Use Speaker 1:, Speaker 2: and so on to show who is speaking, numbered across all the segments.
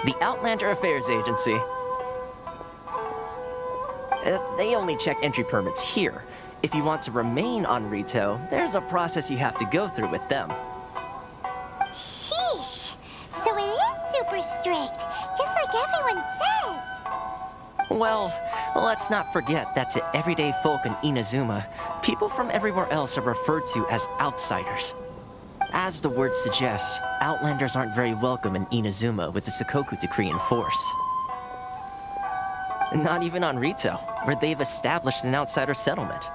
Speaker 1: The Outlander Affairs Agency. They only check entry permits here. If you want to remain on Rito, there's a process you have to go through with them.
Speaker 2: Sheesh. So it is super strict, just like everyone says.
Speaker 1: Well, let's not forget that to everyday folk in Inazuma, people from everywhere else are referred to as outsiders. As the word suggests, Outlanders aren't very welcome in Inazuma with the Sakoku Decree in force. Not even on Rito, where they've established an outsider settlement.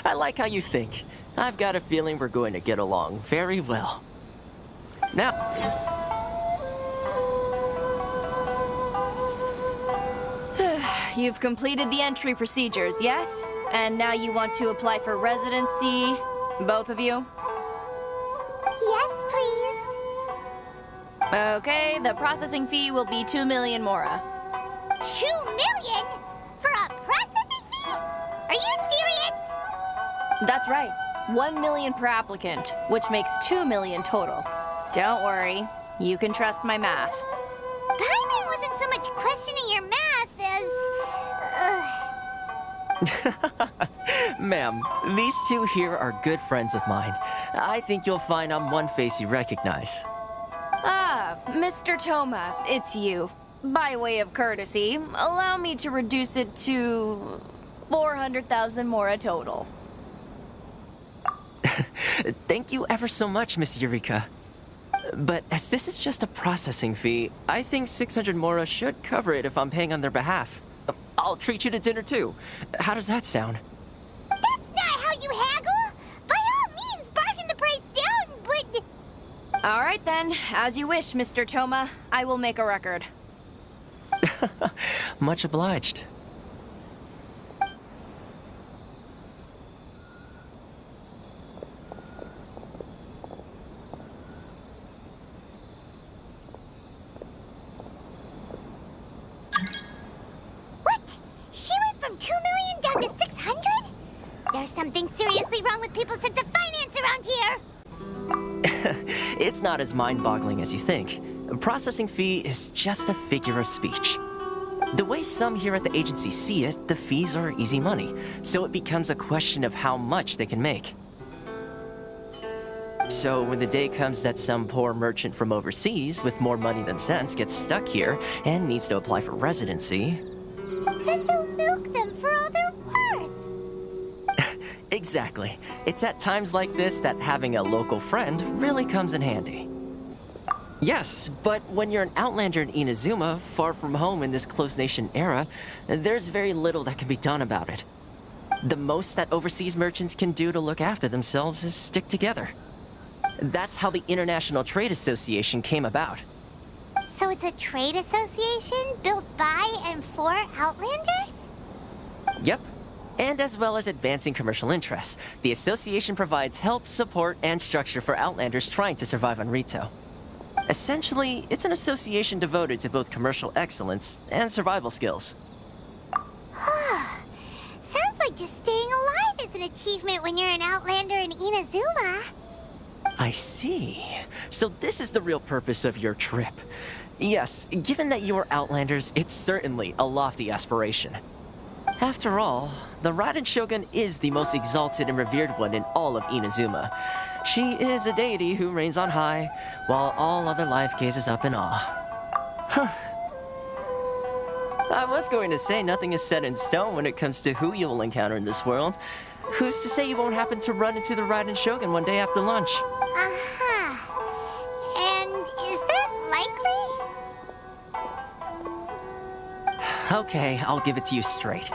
Speaker 1: I like how you think. I've got a feeling we're going to get along very well. Now...
Speaker 3: You've completed the entry procedures, yes? And now you want to apply for residency, both of you?
Speaker 2: Yes, please.
Speaker 3: Okay, the processing fee will be 2 million mora.
Speaker 2: 2 million? For a processing fee? Are you serious?
Speaker 3: That's right. 1 million per applicant, which makes 2 million total. Don't worry, you can trust my math.
Speaker 2: Paimon wasn't so much questioning your math as...
Speaker 1: Ma'am, these two here are good friends of mine. I think you'll find I'm one face you recognize.
Speaker 3: Ah, Mr. Toma, it's you. By way of courtesy, allow me to reduce it to 400,000 mora total.
Speaker 1: Thank you ever so much, Miss Eureka. But as this is just a processing fee, I think 600 mora should cover it if I'm paying on their behalf. I'll treat you to dinner too. How does that sound?
Speaker 2: That's not how you haggle! By all means, bargain the price down, but...
Speaker 3: All right then, as you wish, Mr. Toma. I will make a record.
Speaker 1: Much obliged.
Speaker 2: What? She went from 2 million down to 600? There's something seriously wrong with people's sense of finance around here!
Speaker 1: It's not as mind-boggling as you think. A processing fee is just a figure of speech. The way some here at the agency see it, the fees are easy money, so it becomes a question of how much they can make. So when the day comes that some poor merchant from overseas with more money than sense gets stuck here and needs to apply for residency...
Speaker 2: Then they'll milk them for all they're worth!
Speaker 1: Exactly. It's at times like this that having a local friend really comes in handy. Yes, but when you're an outlander in Inazuma, far from home in this closed nation era, there's very little that can be done about it. The most that overseas merchants can do to look after themselves is stick together. That's how the International Trade Association came about.
Speaker 2: So it's a trade association built by and for Outlanders?
Speaker 1: Yep. And as well as advancing commercial interests, the association provides help, support, and structure for Outlanders trying to survive on Rito. Essentially, it's an association devoted to both commercial excellence and survival skills.
Speaker 2: Sounds like just staying alive is an achievement when you're an Outlander in Inazuma.
Speaker 1: I see. So this is the real purpose of your trip. Yes, given that you are Outlanders, it's certainly a lofty aspiration. After all, the Raiden Shogun is the most exalted and revered one in all of Inazuma. She is a deity who reigns on high, while all other life gazes up in awe. Huh. I was going to say nothing is set in stone when it comes to who you'll encounter in this world. Who's to say you won't happen to run into the Raiden Shogun one day after lunch?
Speaker 2: Uh-huh. And is that likely?
Speaker 1: Okay, I'll give it to you straight.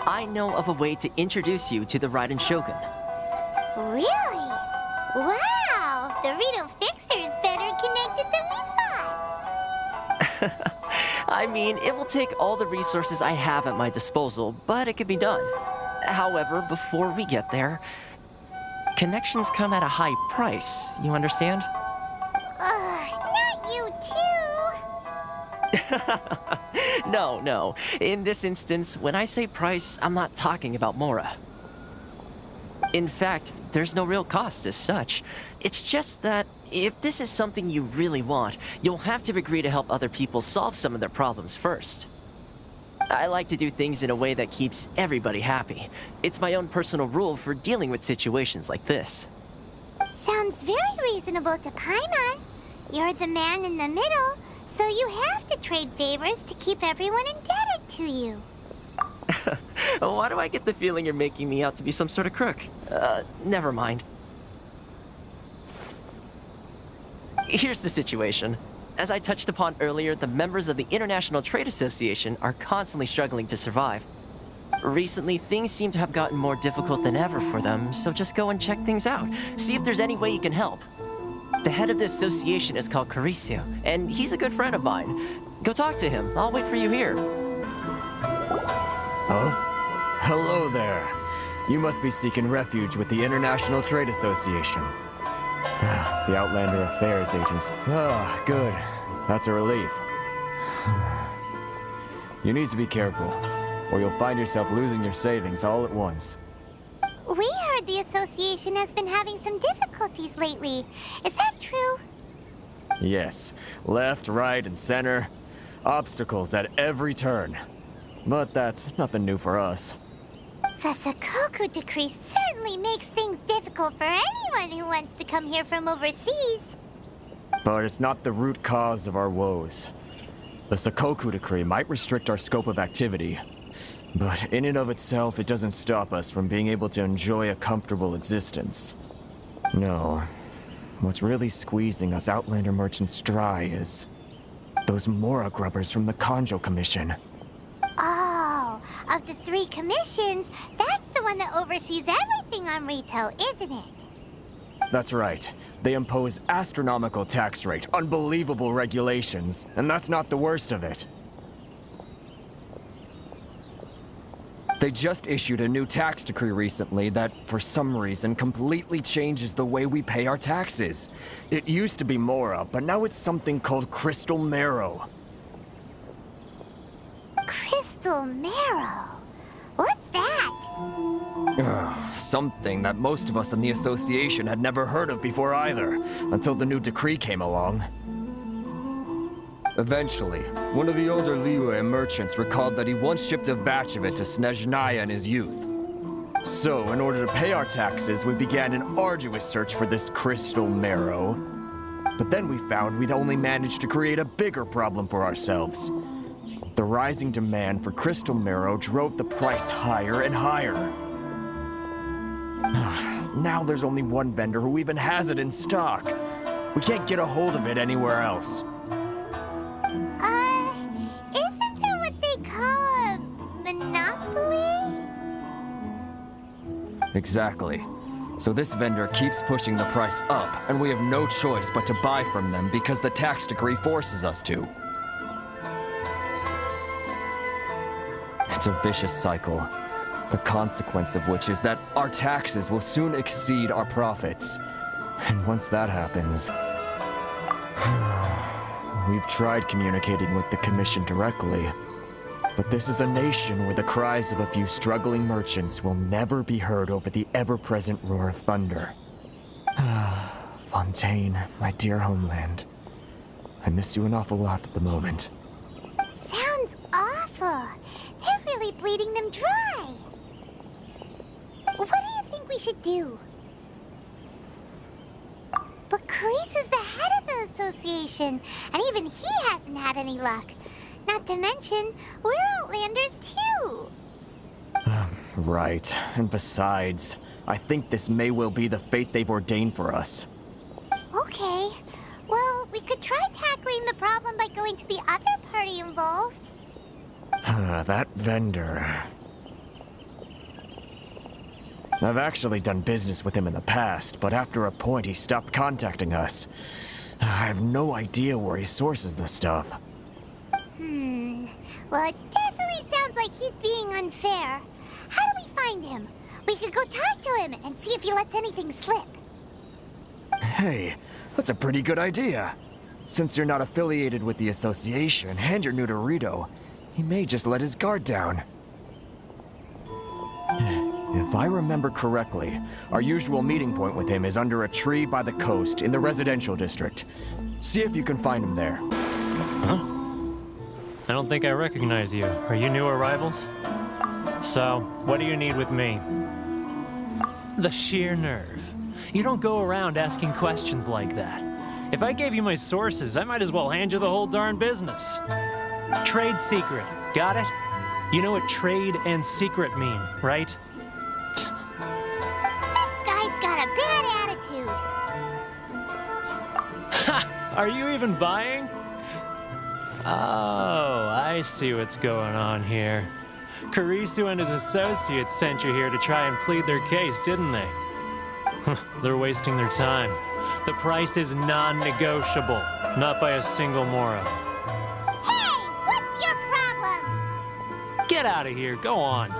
Speaker 1: I know of a way to introduce you to the Raiden Shogun.
Speaker 2: Really? Wow! The Rito Fixer's better connected than we thought.
Speaker 1: I mean, it will take all the resources I have at my disposal, but it can be done. However, before we get there, connections come at a high price, you understand?
Speaker 2: Not you too.
Speaker 1: No, no. In this instance, when I say price, I'm not talking about Mora. In fact, there's no real cost as such. It's just that if this is something you really want, you'll have to agree to help other people solve some of their problems first. I like to do things in a way that keeps everybody happy. It's my own personal rule for dealing with situations like this.
Speaker 2: Sounds very reasonable to Paimon. You're the man in the middle, so you have to trade favors to keep everyone indebted to you.
Speaker 1: Why do I get the feeling you're making me out to be some sort of crook? Never mind. Here's the situation. As I touched upon earlier, the members of the International Trade Association are constantly struggling to survive. Recently, things seem to have gotten more difficult than ever for them, so just go and check things out. See if there's any way you can help. The head of the association is called Caricio, and he's a good friend of mine. Go talk to him. I'll wait for you here.
Speaker 4: Huh? Hello there. You must be seeking refuge with the International Trade Association. The Outlander Affairs Agents. Ah, good. That's a relief. You need to be careful, or you'll find yourself losing your savings all at once.
Speaker 2: We heard the association has been having some difficulties lately. Is that true?
Speaker 4: Yes. Left, right, and center. Obstacles at every turn. But that's nothing new for us.
Speaker 2: The Sakoku decree certainly makes things difficult for anyone who wants to come here from overseas.
Speaker 4: But it's not the root cause of our woes. The Sakoku decree might restrict our scope of activity, but in and of itself, it doesn't stop us from being able to enjoy a comfortable existence. No. What's really squeezing us Outlander merchants dry is those Mora grubbers from the Kanjo Commission.
Speaker 2: Oh, of the 3 commissions, that's the one that oversees everything on retail, isn't it?
Speaker 4: That's right. They impose astronomical tax rate, unbelievable regulations, and that's not the worst of it. They just issued a new tax decree recently that, for some reason, completely changes the way we pay our taxes. It used to be Mora, but now it's something called Crystal Marrow.
Speaker 2: Crystal Marrow? What's that?
Speaker 4: Something that most of us in the association had never heard of before either, until the new decree came along. Eventually, one of the older Liyue merchants recalled that he once shipped a batch of it to Snezhnaya in his youth. So, in order to pay our taxes, we began an arduous search for this Crystal Marrow. But then we found we'd only managed to create a bigger problem for ourselves. The rising demand for Crystal Marrow drove the price higher and higher. Now there's only one vendor who even has it in stock. We can't get a hold of it anywhere else.
Speaker 2: Isn't there what they call a monopoly?
Speaker 4: Exactly. So this vendor keeps pushing the price up, and we have no choice but to buy from them because the tax decree forces us to. It's a vicious cycle, the consequence of which is that our taxes will soon exceed our profits. And once that happens... We've tried communicating with the Commission directly, but this is a nation where the cries of a few struggling merchants will never be heard over the ever-present roar of thunder. Fontaine, my dear homeland. I miss you an awful lot at the moment.
Speaker 2: Sounds awful. They're really bleeding them dry. What do you think we should do? But Carisu's the head of the association, and even he hasn't had any luck. Not to mention, we're Outlanders too.
Speaker 4: Right. And besides, I think this may well be the fate they've ordained for us.
Speaker 2: Okay. Well, we could try tackling the problem by going to the other party involved.
Speaker 4: That vendor... I've actually done business with him in the past, but after a point he stopped contacting us. I have no idea where he sources the stuff.
Speaker 2: Well, it definitely sounds like he's being unfair. How do we find him? We could go talk to him and see if he lets anything slip.
Speaker 4: Hey, that's a pretty good idea. Since you're not affiliated with the association and you're new to Rito, he may just let his guard down. If I remember correctly, our usual meeting point with him is under a tree by the coast in the residential district. See if you can find him there.
Speaker 5: Huh? I don't think I recognize you. Are you new arrivals? So, what do you need with me? The sheer nerve. You don't go around asking questions like that. If I gave you my sources, I might as well hand you the whole darn business. Trade secret. Got it? You know what trade and secret mean, right?
Speaker 2: This guy's got a bad attitude.
Speaker 5: Ha! Are you even buying? Oh, I see what's going on here. Kurisu and his associates sent you here to try and plead their case, didn't they? They're wasting their time. The price is non-negotiable, not by a single Mora.
Speaker 2: Hey, what's your problem?
Speaker 5: Get out of here, go on.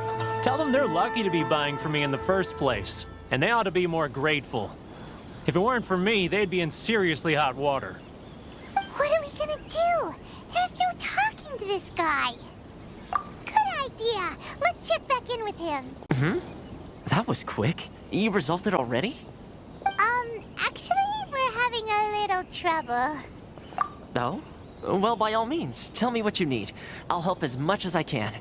Speaker 5: Tell them they're lucky to be buying from me in the first place, and they ought to be more grateful. If it weren't for me, they'd be in seriously hot water.
Speaker 2: What are we gonna do? There's no talking to this guy. Good idea. Let's check back in with him.
Speaker 1: That was quick. You resolved it already?
Speaker 2: Actually, we're having a little trouble.
Speaker 1: Oh? Well, by all means, tell me what you need. I'll help as much as I can.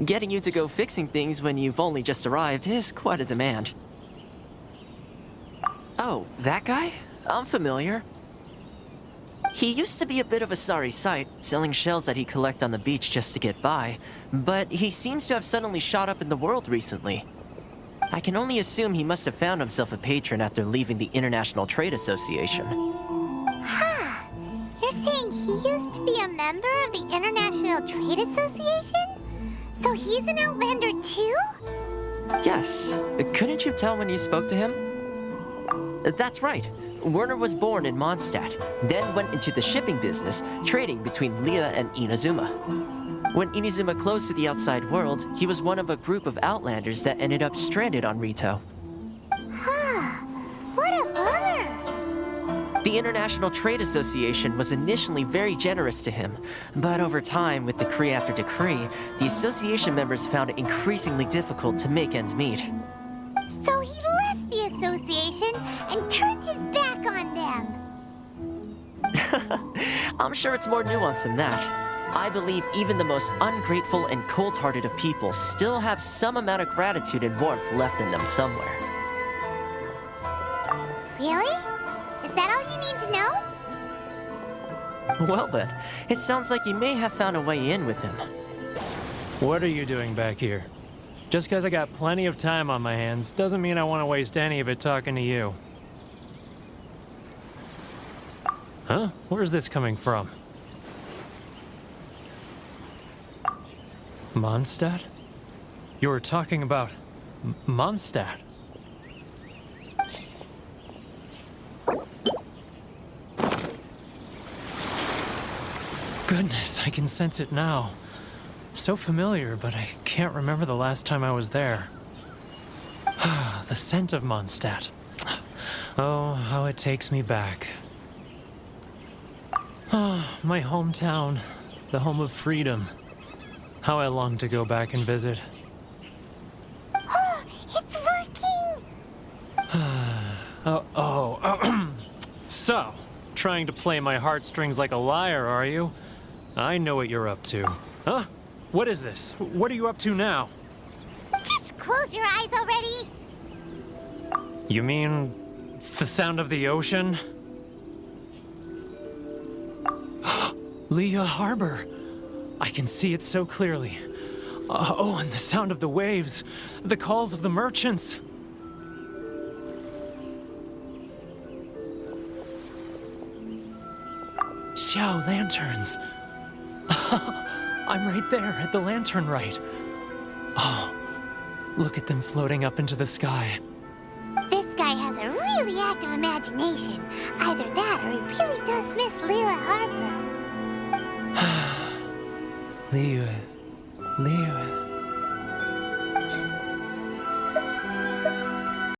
Speaker 1: Getting you to go fixing things when you've only just arrived is quite a demand. Oh, that guy? I'm familiar. He used to be a bit of a sorry sight, selling shells that he'd collect on the beach just to get by, but he seems to have suddenly shot up in the world recently. I can only assume he must have found himself a patron after leaving the International Trade Association.
Speaker 2: Huh. You're saying he used to be a member of the International Trade Association? So he's an Outlander too?
Speaker 1: Yes. Couldn't you tell when you spoke to him? That's right. Werner was born in Mondstadt, then went into the shipping business, trading between Leah and Inazuma. When Inazuma closed to the outside world, he was one of a group of Outlanders that ended up stranded on Rito.
Speaker 2: Huh. What a bummer.
Speaker 1: The International Trade Association was initially very generous to him, but over time, with decree after decree, the association members found it increasingly difficult to make ends meet.
Speaker 2: So he left the association and turned his back on them.
Speaker 1: I'm sure it's more nuanced than that. I believe even the most ungrateful and cold-hearted of people still have some amount of gratitude and warmth left in them somewhere.
Speaker 2: Really? Is that all you need to know?
Speaker 1: Well then, it sounds like you may have found a way in with him.
Speaker 5: What are you doing back here? Just because I got plenty of time on my hands doesn't mean I want to waste any of it talking to you. Huh? Where's this coming from? Mondstadt? You were talking about Mondstadt. Goodness, I can sense it now. So familiar, but I can't remember the last time I was there. The scent of Mondstadt. Oh, how it takes me back. My hometown, the home of freedom. How I long to go back and visit.
Speaker 2: Oh, it's working!
Speaker 5: So, trying to play my heartstrings like a liar, are you? I know what you're up to. Huh? What is this? What are you up to now?
Speaker 2: Just close your eyes already!
Speaker 5: You mean the sound of the ocean? Leah Harbor. I can see it so clearly. Oh, and the sound of the waves. The calls of the merchants. Xiao lanterns. I'm right there at the lantern right. Oh, look at them floating up into the sky.
Speaker 2: This guy has a really active imagination. Either that or he really does miss Leela Harbor.
Speaker 5: Leah.